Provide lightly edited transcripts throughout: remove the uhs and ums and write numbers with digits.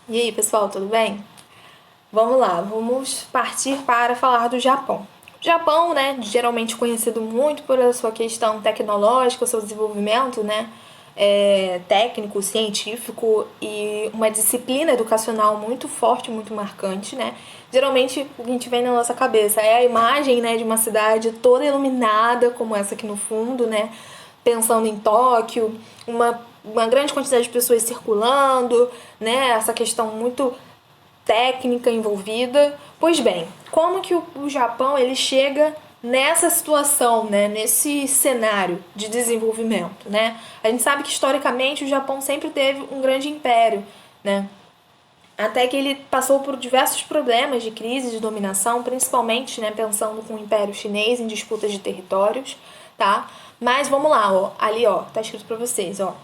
E aí, pessoal, tudo bem? Vamos lá, vamos partir para falar do Japão. O Japão, né, geralmente conhecido muito por a sua questão tecnológica, o seu desenvolvimento, né, técnico, científico e uma disciplina educacional muito forte, muito marcante, né? Geralmente o que a gente vem na nossa cabeça é a imagem, né, de uma cidade toda iluminada, como essa aqui no fundo, né? Pensando em Tóquio, uma grande quantidade de pessoas circulando, né? Essa questão muito técnica envolvida. Pois bem, como que o Japão ele chega nessa situação, né, nesse cenário de desenvolvimento, né? A gente sabe que historicamente o Japão sempre teve um grande império, né? Até que ele passou por diversos problemas de crise de dominação, principalmente, né, pensando com o Império Chinês em disputas de territórios, tá? Mas vamos lá, ó, ali, ó, tá escrito para vocês, ó.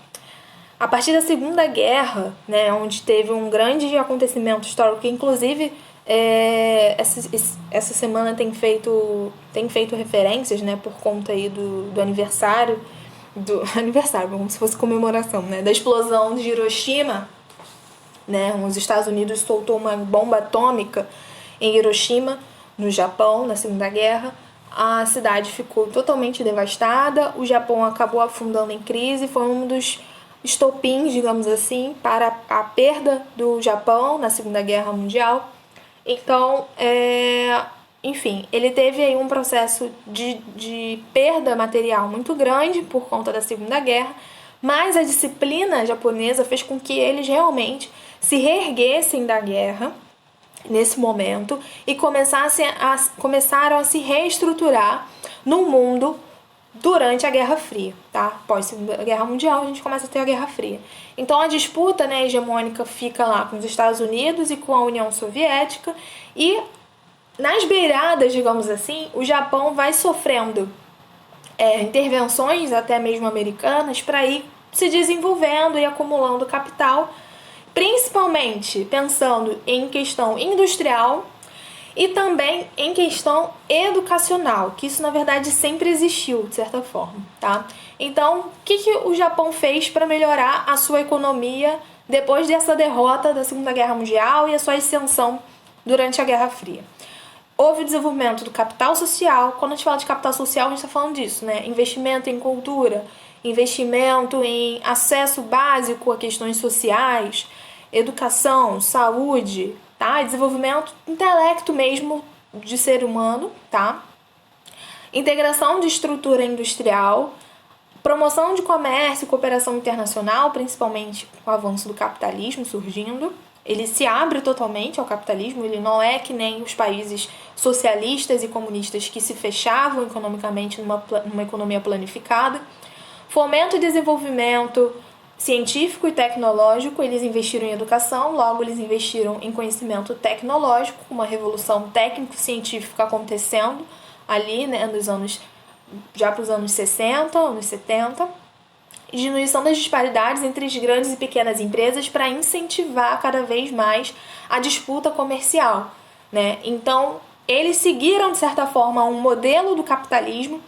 A partir da Segunda Guerra, né, onde teve um grande acontecimento histórico, que inclusive essa semana tem feito referências, né, por conta aí do aniversário, do aniversário, como se fosse comemoração, né, da explosão de Hiroshima, né, os Estados Unidos soltou uma bomba atômica em Hiroshima, no Japão, na Segunda Guerra. A cidade ficou totalmente devastada, o Japão acabou afundando em crise, foi um dos estopins, digamos assim, para a perda do Japão na Segunda Guerra Mundial. Então, enfim, ele teve aí um processo de perda material muito grande por conta da Segunda Guerra, mas a disciplina japonesa fez com que eles realmente se reerguessem da guerra nesse momento e começaram a se reestruturar no mundo durante a Guerra Fria, tá? Após a Segunda Guerra Mundial, a gente começa a ter a Guerra Fria. Então a disputa, né, hegemônica fica lá com os Estados Unidos e com a União Soviética, e nas beiradas, digamos assim, o Japão vai sofrendo intervenções, até mesmo americanas, para ir se desenvolvendo e acumulando capital, principalmente pensando em questão industrial e também em questão educacional, que isso na verdade sempre existiu, de certa forma, tá? Então, o que o Japão fez para melhorar a sua economia depois dessa derrota da Segunda Guerra Mundial e a sua ascensão durante a Guerra Fria? Houve o desenvolvimento do capital social. Quando a gente fala de capital social, a gente está falando disso, né? Investimento em cultura, investimento em acesso básico a questões sociais, educação, saúde, tá? Desenvolvimento intelecto mesmo de ser humano, tá? Integração de estrutura industrial, promoção de comércio e cooperação internacional, principalmente com o avanço do capitalismo surgindo. Ele se abre totalmente ao capitalismo, ele não é que nem os países socialistas e comunistas que se fechavam economicamente numa economia planificada. Fomento e desenvolvimento científico e tecnológico, eles investiram em educação, logo eles investiram em conhecimento tecnológico, uma revolução técnico-científica acontecendo ali, né, já para os anos 60, anos 70. Diminuição das disparidades entre as grandes e pequenas empresas para incentivar cada vez mais a disputa comercial, né? Então, eles seguiram, de certa forma, um modelo do capitalismo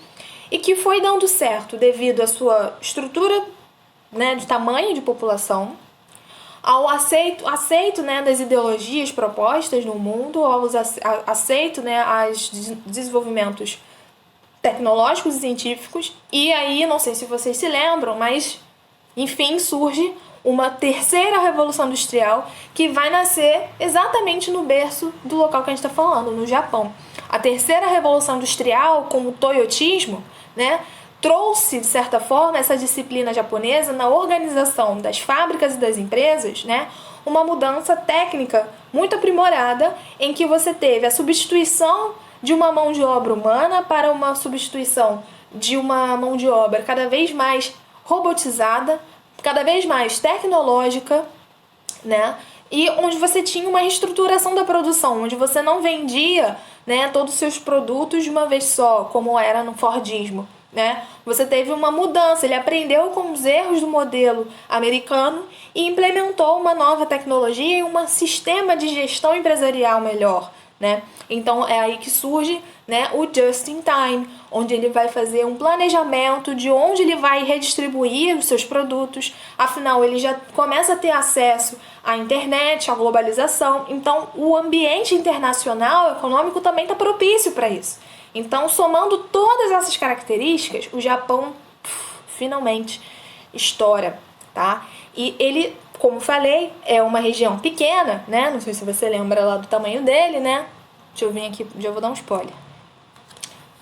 e que foi dando certo devido à sua estrutura, né, de tamanho de população, ao aceito, né, das ideologias propostas no mundo, aceito, né, aos desenvolvimentos tecnológicos e científicos. E aí, não sei se vocês se lembram, mas enfim surge uma terceira revolução industrial que vai nascer exatamente no berço do local que a gente está falando, no Japão. A terceira revolução industrial, com o toyotismo, né, trouxe, de certa forma, essa disciplina japonesa na organização das fábricas e das empresas, né, uma mudança técnica muito aprimorada, em que você teve a substituição de uma mão de obra humana para uma substituição de uma mão de obra cada vez mais robotizada, cada vez mais tecnológica, né? E onde você tinha uma reestruturação da produção, onde você não vendia, né, todos os seus produtos de uma vez só, como era no Fordismo, né? Você teve uma mudança, ele aprendeu com os erros do modelo americano e implementou uma nova tecnologia e um sistema de gestão empresarial melhor, né? Então é aí que surge, né, o just in time, onde ele vai fazer um planejamento de onde ele vai redistribuir os seus produtos. Afinal, ele já começa a ter acesso à internet, à globalização. Então, o ambiente internacional econômico também está propício para isso. Então, somando todas essas características, o Japão finalmente estoura, tá? E ele, como falei, é uma região pequena, né? Não sei se você lembra lá do tamanho dele, né? Deixa eu vir aqui, já vou dar um spoiler.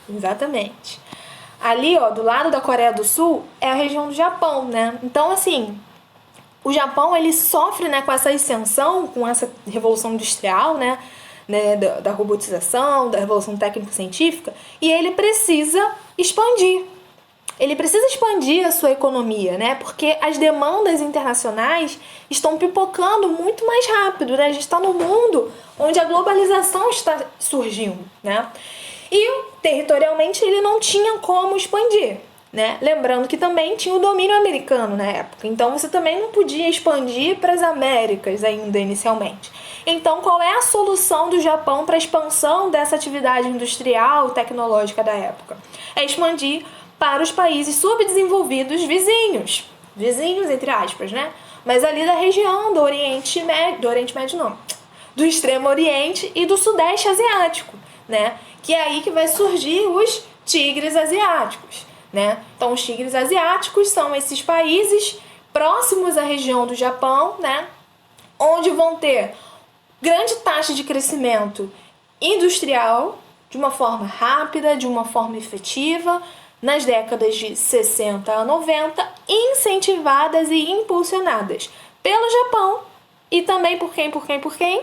Exatamente. Ali, ó, do lado da Coreia do Sul, é a região do Japão, né? Então, assim, o Japão, ele sofre, né, com essa ascensão, com essa revolução industrial, né, da robotização, da revolução técnico-científica, e ele precisa expandir. Ele precisa expandir a sua economia, né? Porque as demandas internacionais estão pipocando muito mais rápido, né? A gente está num mundo onde a globalização está surgindo, né? E territorialmente ele não tinha como expandir, né? Lembrando que também tinha o domínio americano na época, então você também não podia expandir para as Américas ainda inicialmente. Então, qual é a solução do Japão para a expansão dessa atividade industrial e tecnológica da época? É expandir para os países subdesenvolvidos vizinhos, entre aspas, né? Mas ali da região do Oriente Médio não, do Extremo Oriente e do Sudeste Asiático, né? Que é aí que vai surgir os tigres asiáticos, né? Então, os tigres asiáticos são esses países próximos à região do Japão, né? Onde vão ter grande taxa de crescimento industrial, de uma forma rápida, de uma forma efetiva, nas décadas de 60 a 90, incentivadas e impulsionadas pelo Japão e também por quem?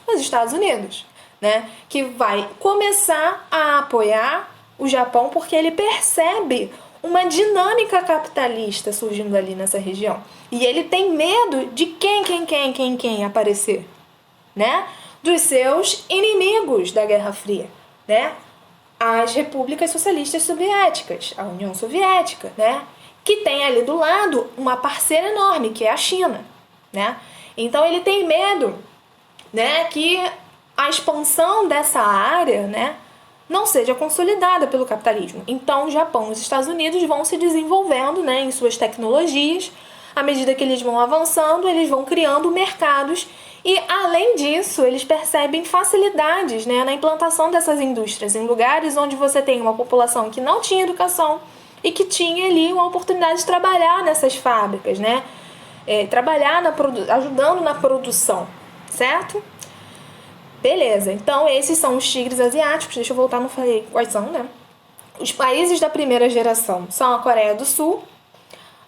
Os Estados Unidos, né? Que vai começar a apoiar o Japão porque ele percebe uma dinâmica capitalista surgindo ali nessa região. E ele tem medo de quem aparecer, né? Dos seus inimigos da Guerra Fria, né? As repúblicas socialistas soviéticas, a União Soviética, né? Que tem ali do lado uma parceira enorme, que é a China, né? Então ele tem medo, né, que a expansão dessa área, né, não seja consolidada pelo capitalismo. Então o Japão e os Estados Unidos vão se desenvolvendo, né, em suas tecnologias. À medida que eles vão avançando, eles vão criando mercados. E, além disso, eles percebem facilidades, né, na implantação dessas indústrias em lugares onde você tem uma população que não tinha educação e que tinha ali uma oportunidade de trabalhar nessas fábricas, né? Trabalhar ajudando na produção, certo? Beleza, então esses são os tigres asiáticos. Deixa eu voltar, não falei quais são, né? Os países da primeira geração são a Coreia do Sul,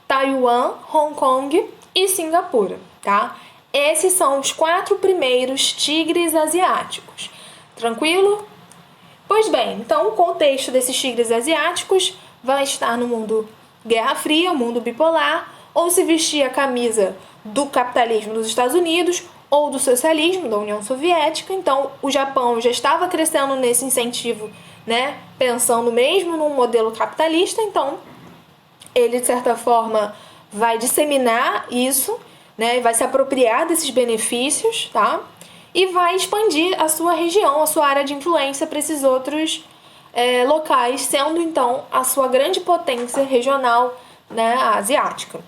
Taiwan, Hong Kong e Singapura, tá? Esses são os 4 primeiros tigres asiáticos. Tranquilo? Pois bem, então o contexto desses tigres asiáticos vai estar no mundo Guerra Fria, o mundo bipolar, ou se vestir a camisa do capitalismo dos Estados Unidos ou do socialismo da União Soviética. Então o Japão já estava crescendo nesse incentivo, né, pensando mesmo num modelo capitalista, então ele de certa forma vai disseminar isso, né, vai se apropriar desses benefícios, tá? E vai expandir a sua região, a sua área de influência para esses outros locais, sendo então a sua grande potência regional, né, asiática.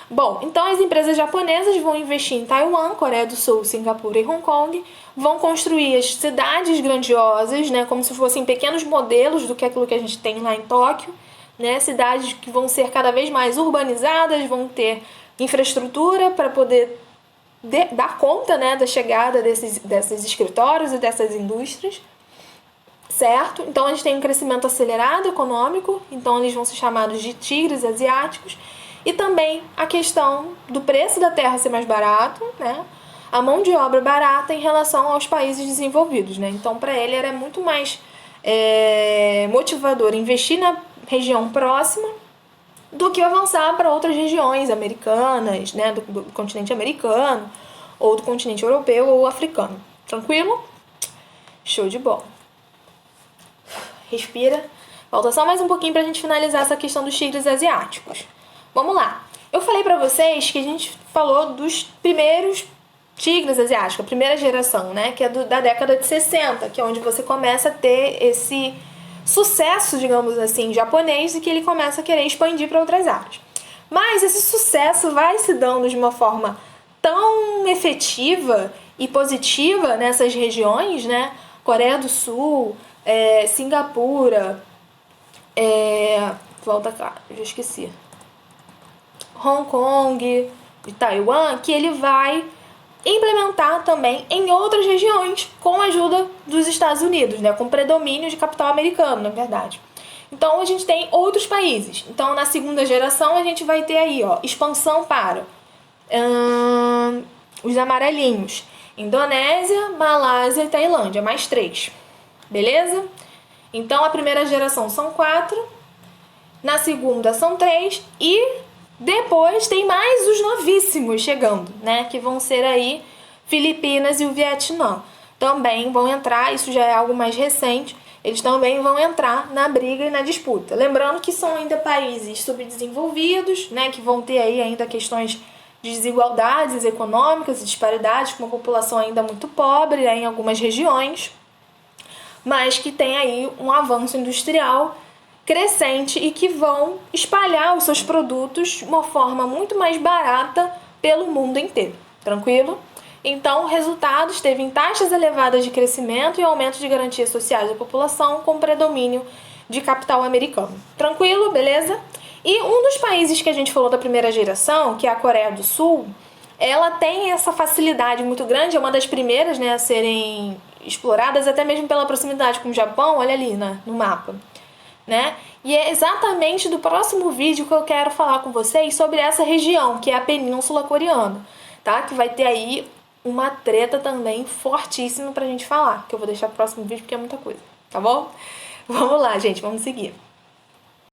Bom, então as empresas japonesas vão investir em Taiwan, Coreia do Sul, Singapura e Hong Kong, vão construir as cidades grandiosas, né, como se fossem pequenos modelos do que aquilo que a gente tem lá em Tóquio, né, cidades que vão ser cada vez mais urbanizadas, vão ter infraestrutura para poder dar conta, né, da chegada desses escritórios e dessas indústrias, certo? Então a gente tem um crescimento acelerado econômico, então eles vão ser chamados de tigres asiáticos, e também a questão do preço da terra ser mais barato, né? A mão de obra barata em relação aos países desenvolvidos, né? Então para ele era muito mais motivador investir na região próxima do que avançar para outras regiões americanas, né, do continente americano, ou do continente europeu ou africano. Tranquilo? Show de bola. Respira. Falta só mais um pouquinho para a gente finalizar essa questão dos tigres asiáticos. Vamos lá. Eu falei para vocês que a gente falou dos primeiros Tigres asiáticos, a primeira geração, né? Que é da década de 60, que é onde você começa a ter esse sucesso, digamos assim, japonês, e que ele começa a querer expandir para outras áreas. Mas esse sucesso vai se dando de uma forma tão efetiva e positiva nessas regiões, né? Coreia do Sul, Singapura, volta cá, eu já esqueci. Hong Kong e Taiwan, que ele vai implementar também em outras regiões com a ajuda dos Estados Unidos, né? Com predomínio de capital americano, na verdade. Então a gente tem outros países. Então na segunda geração a gente vai ter aí, ó, expansão para os amarelinhos: Indonésia, Malásia e Tailândia, mais 3. Beleza? Então a primeira geração são 4, na segunda são 3 e depois tem mais os novíssimos chegando, né? Que vão ser aí Filipinas e o Vietnã. Também vão entrar, isso já é algo mais recente, eles também vão entrar na briga e na disputa. Lembrando que são ainda países subdesenvolvidos, né? Que vão ter aí ainda questões de desigualdades econômicas e disparidades, com uma população ainda muito pobre, né, em algumas regiões, mas que tem aí um avanço industrial crescente e que vão espalhar os seus produtos de uma forma muito mais barata pelo mundo inteiro. Tranquilo? Então, resultados teve em taxas elevadas de crescimento e aumento de garantias sociais da população com predomínio de capital americano. Tranquilo? Beleza? E um dos países que a gente falou da primeira geração, que é a Coreia do Sul, ela tem essa facilidade muito grande, é uma das primeiras, né, a serem exploradas, até mesmo pela proximidade com o Japão, olha ali, né, no mapa. Né? E é exatamente do próximo vídeo que eu quero falar com vocês sobre essa região, que é a Península Coreana, tá? Que vai ter aí uma treta também fortíssima pra gente falar, que eu vou deixar pro próximo vídeo porque é muita coisa, tá bom? Vamos lá, gente, vamos seguir.